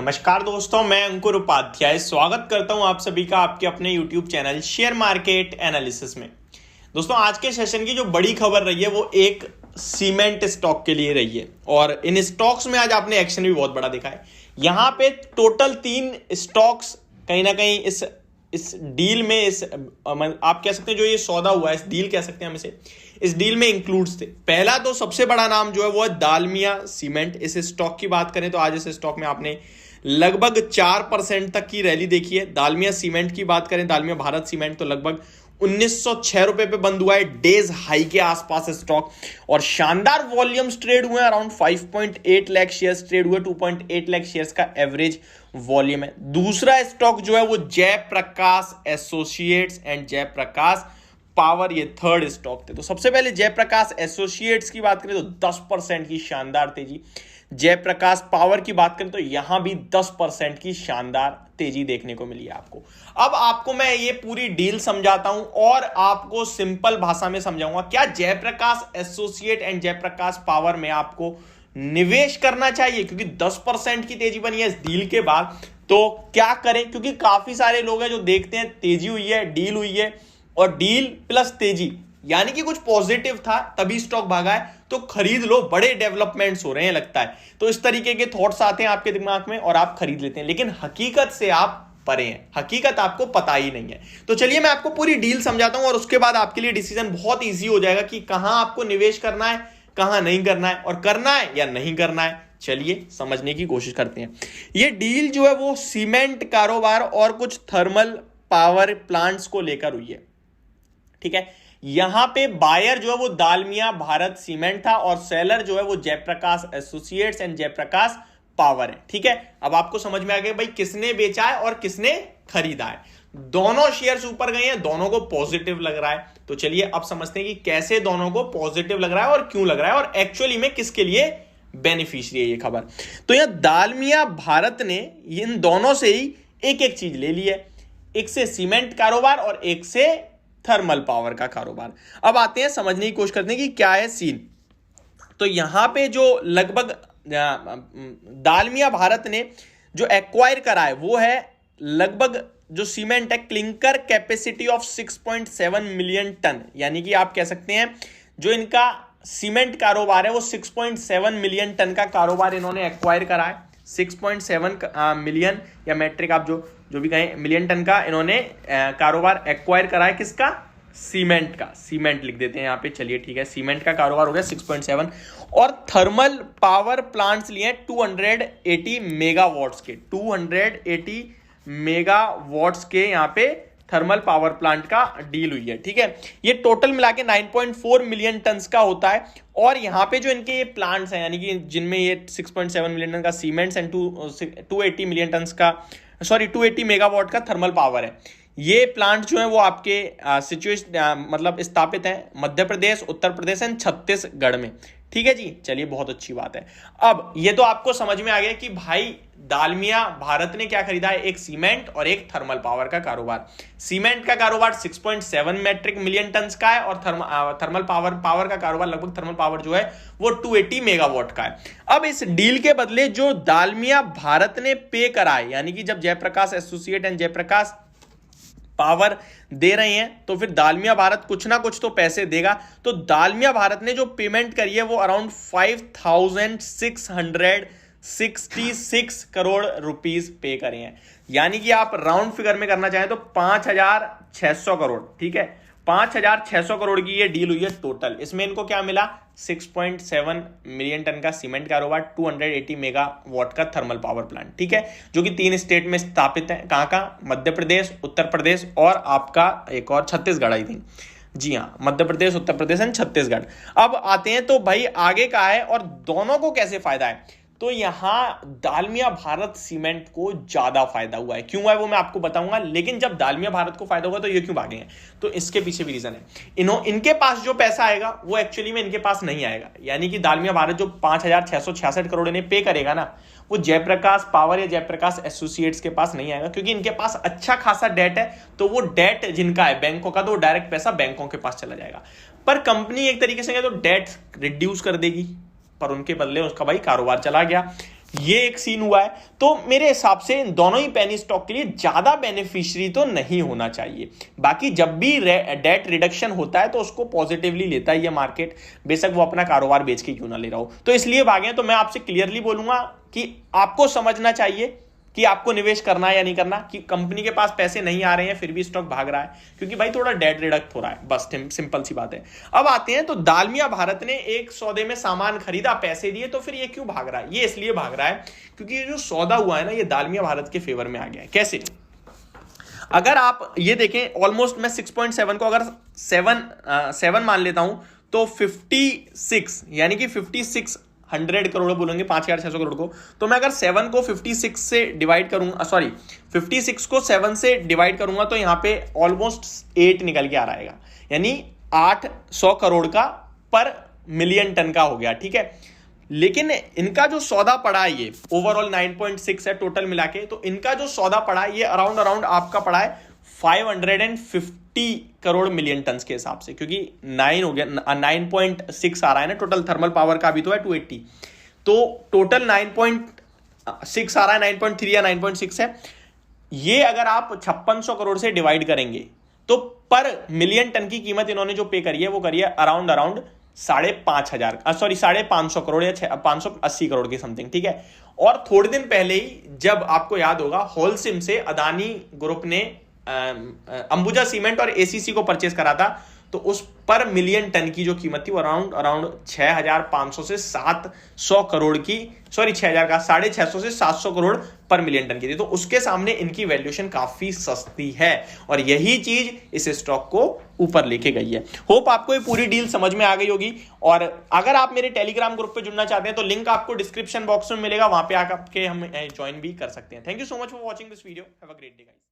नमस्कार दोस्तों, मैं अंकुर उपाध्याय स्वागत करता हूं आप सभी का आपके अपने YouTube channel share market analysis में। दोस्तों, आज के सेशन की जो बड़ी खबर रही है वो एक सीमेंट स्टॉक के लिए रही है और इन स्टॉक्स में आज आपने एक्शन भी बहुत बड़ा देखा है। यहां पे टोटल 3 स्टॉक्स कहीं ना कहीं इस डील में आप कह सकते हैं जो ये सौदा हुआ है, इस डील कह सकते हैं हम इसे, इस डील में इंक्लूड्स थे। पहला तो सबसे बड़ा नाम जो है वो है दालमिया सीमेंट। इस स्टॉक की बात करें तो आज इस स्टॉक में आपने लगभग 4% तक की रैली देखी है। दालमिया सीमेंट की बात करें, दालमिया भारत सीमेंट, तो लगभग 1906 रुपए पे बंद हुआ है, डेज हाई के आसपास स्टॉक, और शानदार वॉल्यूम्स ट्रेड हुए। अराउंड 5.8 लाख शेयर्स ट्रेड हुए, 2.8 लाख शेयर्स का एवरेज वॉल्यूम है। दूसरा स्टॉक जो है वो Jaiprakash associates and Jayaprakash power, ये थर्ड स्टॉक थे। तो सबसे पहले जयप्रकाश एसोसिएट्स की बात करें तो 10% की शानदार तेजी, जयप्रकाश पावर की बात करें तो यहां भी 10% की शानदार तेजी देखने को मिली है आपको। अब आपको मैं ये पूरी डील समझाता हूं और आपको सिंपल भाषा में समझाऊंगा। क्या Jaiprakash associate and Jayaprakash power में आपको निवेश करना चाहिए? क्योंकि 10% की तेजी बनी है इस डील के बाद, तो क्या करें? क्योंकि काफी सारे लोग हैं जो देखते हैं तेजी हुई है, डील हुई है, और डील प्लस तेजी यानी कि कुछ पॉजिटिव था तभी स्टॉक भागा है, तो खरीद लो, बड़े डेवलपमेंट्स हो रहे हैं लगता है। तो इस तरीके के थॉट्स आते हैं आपके दिमाग में और आप खरीद लेते हैं, लेकिन हकीकत से आप परे हैं, हकीकत आपको पता ही नहीं है। तो चलिए मैं आपको पूरी डील समझाता हूं और उसके बाद आपके लिए डिसीजन बहुत ईजी हो जाएगा कि कहां आपको निवेश करना है, कहां नहीं करना है, और करना है या नहीं करना है। चलिए समझने की कोशिश करते हैं। यह डील जो है वो सीमेंट कारोबार और कुछ थर्मल पावर प्लांट्स को लेकर हुई है, ठीक है। यहां पे बायर जो है वो दालमिया भारत सीमेंट था और सेलर जो है वो Jaiprakash associates and Jayaprakash power है, ठीक है। अब आपको समझ में आ गया भाई किसने बेचा है और किसने खरीदा है। दोनों शेयर्स ऊपर गए हैं, दोनों को पॉजिटिव लग रहा है। तो चलिए अब समझते हैं कि कैसे दोनों को पॉजिटिव लग रहा है और क्यों लग रहा है और एक्चुअली में किसके लिए बेनिफिशियरी है ये खबर। तो यहां दालमिया भारत ने इन दोनों से ही एक एक चीज ले ली है, एक से सीमेंट कारोबार और एक से थर्मल पावर का कारोबार। अब आते हैं, समझने की कोशिश करते हैं कि क्या है सीन। तो यहां पे जो लगभग दालमिया भारत ने जो एक्वायर करा है वो है लगभग जो सीमेंट है, clinker capacity of 6.7 million ton, यानी कि आप कह सकते हैं जो इनका सीमेंट कारोबार है वो 6.7 मिलियन टन का कारोबार इन्होंने एक्वायर करा है। 6.7 मिलियन या मैट्रिक, आप जो भी कहें, मिलियन टन का इन्होंने कारोबार एक्वायर करा है। किसका? सीमेंट का। सीमेंट लिख देते हैं यहाँ पे, चलिए ठीक है। सीमेंट का कारोबार हो गया 6.7, और थर्मल पावर प्लांट्स लिए 280 मेगावाट्स के, 280 मेगावाट्स के यहाँ पे थर्मल पावर प्लांट का डील हुई है, ठीक है। ये टोटल मिला के 9.4 मिलियन टन्स का होता है। और यहाँ पे जो इनके ये प्लांट्स हैं, यानी कि जिनमें ये 6.7 मिलियन टन का सीमेंट्स एंड 280 मिलियन टन्स का 280 मेगावाट का थर्मल पावर है, ये प्लांट जो है वो आपके मतलब स्थापित है मध्य प्रदेश, उत्तर प्रदेश एंड छत्तीसगढ़ में, ठीक है जी। चलिए बहुत अच्छी बात है। अब ये तो आपको समझ में आ गया कि भाई दालमिया भारत ने क्या खरीदा है, एक सीमेंट और एक थर्मल पावर का कारोबार। सीमेंट का कारोबार 6.7 मैट्रिक मिलियन टन का है और थर्मल पावर का कारोबार लगभग थर्मल पावर जो है वो 280 मेगावाट का है। अब इस डील के बदले जो दालमिया भारत ने पे करा है, यानी कि जब Jayaprakash associate and Jayaprakash power दे रहे हैं तो फिर दालमिया भारत कुछ ना कुछ तो पैसे देगा। तो दालमिया भारत ने जो पेमेंट करी है वो अराउंड 5,666 करोड़ रुपीस पे करे हैं, यानी कि आप राउंड फिगर में करना चाहें तो 5,600 करोड़, ठीक है। 5,600 करोड़ की ये डील हुई है टोटल। इसमें इनको क्या मिला? 6.7 मिलियन टन का सीमेंट कारोबार, 280 मेगावाट का थर्मल पावर प्लांट, ठीक है, जो कि 3 स्टेट में स्थापित है। कहां का? मध्य प्रदेश, उत्तर प्रदेश और आपका एक और छत्तीसगढ़, आई थिंक। जी हाँ, मध्य प्रदेश, उत्तर प्रदेश एंड छत्तीसगढ़। अब आते हैं तो भाई आगे का है और दोनों को कैसे फायदा है। तो यहां दालमिया भारत सीमेंट को ज्यादा फायदा हुआ है। क्यों हुआ है वो मैं आपको बताऊंगा, लेकिन जब दालमिया भारत को फायदा होगा तो ये क्यों भागे हैं, तो इसके पीछे भी रीजन है। इनके पास जो पैसा आएगा वो एक्चुअली में इनके पास नहीं आएगा, यानी कि दालमिया भारत जो 5,666 करोड़ इन्हें पे करेगा ना, वो जयप्रकाश पावर या जयप्रकाश एसोसिएट्स के पास नहीं आएगा, क्योंकि इनके पास अच्छा खासा डेट है। तो वो डेट जिनका है बैंकों का, तो डायरेक्ट पैसा बैंकों के पास चला जाएगा। पर कंपनी एक तरीके से तो डेट रिड्यूस कर देगी, पर उनके बदले उसका भाई कारोबार चला गया, ये एक सीन हुआ है। तो मेरे हिसाब से इन दोनों ही पेनी स्टॉक के लिए ज्यादा बेनिफिशियरी तो नहीं होना चाहिए। बाकी जब भी डेट रिडक्शन होता है तो उसको पॉजिटिवली लेता है ये मार्केट, बेशक वो अपना कारोबार बेच के क्यों ना ले रहा हो। तो इसलिए भागे। तो मैं आपसे क्लियरली बोलूंगा कि आपको समझना चाहिए कि आपको निवेश करना है या नहीं करना, कि कंपनी के पास पैसे नहीं आ रहे हैं फिर भी स्टॉक भाग रहा है क्योंकि भाई थोड़ा डेट रिडक्ट हो रहा है, बस सिंपल सी बात है। अब आते हैं तो दालमिया भारत ने एक सौदे में सामान खरीदा, पैसे दिए, तो फिर ये क्यों भाग रहा है? ये इसलिए भाग रहा है क्योंकि ये जो सौदा हुआ है ना, ये दालमिया भारत के फेवर में आ गया है। कैसे? अगर आप ये देखें, ऑलमोस्ट मैं 6.7 को अगर 7 मान लेता हूं तो 56 यानी कि 5600 करोड़ बोलेंगे 5600 करोड़ को। तो मैं अगर 7 को 56 से डिवाइड करूंगा, सॉरी 56 को 7 से डिवाइड करूंगा तो यहां पे ऑलमोस्ट 8 निकल के आ रहेगा, यानी 800 करोड़ का पर मिलियन टन का हो गया। ठीक है, लेकिन इनका जो सौदा पड़ा है ये ओवरऑल 9.6 है टोटल मिला के। तो इनका जो सौदा पड़ा है ये अराउंड आपका पड़ा है 550 करोड़ मिलियन टन के हिसाब से, क्योंकि 9 हो गया, 9.6 आ रहा है ना टोटल, थर्मल पावर का भी तो है 280, तो टोटल 9.6 आ रहा है, 9.3 या 9.6 है। ये अगर आप 5600 करोड़ से डिवाइड करेंगे तो पर मिलियन टन की कीमत इन्होंने जो पे करी है वो करी है अराउंड 550 करोड़ या 580 करोड़ की समथिंग। ठीक है, और थोड़े दिन पहले ही जब आपको याद होगा होलसिम से अदानी ग्रुप ने अंबुजा सीमेंट और एसीसी को परचेस करा था, तो उस पर मिलियन टन की जो कीमत थी वो अराउंड 6500 से 700 करोड़ की, सॉरी 6000 का 650 से 700 करोड़ पर मिलियन टन की थी। तो उसके सामने इनकी वैल्यूएशन काफी सस्ती है और यही चीज इस स्टॉक को ऊपर लेके गई है। होप आपको ये पूरी डील समझ में आ गई होगी। और अगर आप मेरे टेलीग्राम ग्रुप पे जुड़ना चाहते हैं तो लिंक आपको डिस्क्रिप्शन बॉक्स में मिलेगा, वहां पे आकर हम ज्वाइन भी कर सकते हैं। Thank you so much for watching this video. Have a great day guys.